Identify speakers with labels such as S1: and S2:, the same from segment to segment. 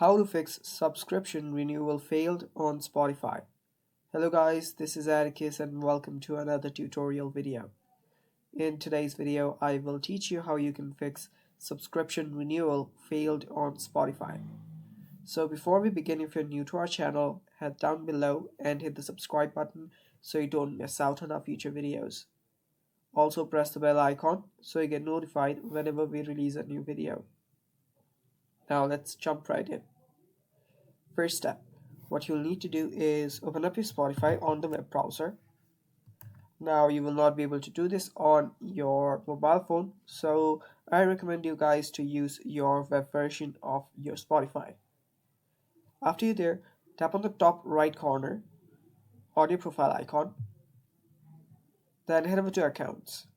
S1: How to fix subscription renewal failed on Spotify. Hello guys, this is Atticus and welcome to another tutorial video. In today's video, I will teach you how you can fix subscription renewal failed on Spotify. So before we begin, if you're new to our channel, head down below and hit the subscribe button so you don't miss out on our future videos. Also press the bell icon so you get notified whenever we release a new video. Now let's jump right in. First step, what you'll need to do is open up your Spotify on the web browser. Now you will not be able to do this on your mobile phone, so I recommend you guys to use your web version of your Spotify. After you're there, tap on the top right corner, audio profile icon, then head over to accounts.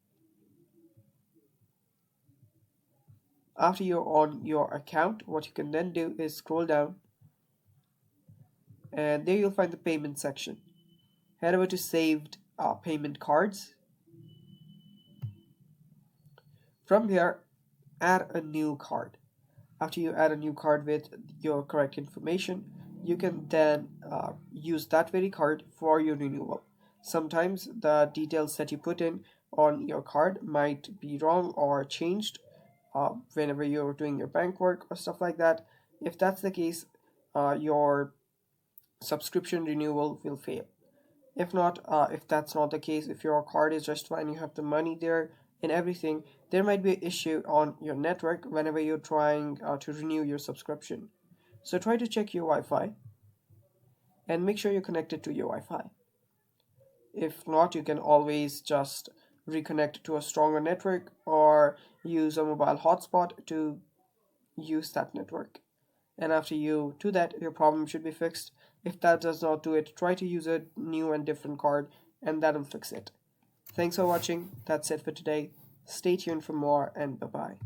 S1: After you're on your account, what you can then do is scroll down and there you'll find the payment section. Head over to saved payment cards. From here, add a new card. After you add a new card with your correct information, you can then use that very card for your renewal. Sometimes the details that you put in on your card might be wrong or changed whenever you're doing your bank work or stuff like that. If that's the case, your subscription renewal will fail. If that's not the case, if your card is just fine, you have the money there and everything, there might be an issue on your network whenever you're trying to renew your subscription. So try to check your Wi-Fi and make sure you're connected to your Wi-Fi. If not, you can always just reconnect to a stronger network or use a mobile hotspot to use that network. And after you do that, your problem should be fixed. If that does not do it, try to use a new and different card and that'll fix it. Thanks for watching. That's it for today. Stay tuned for more and bye-bye.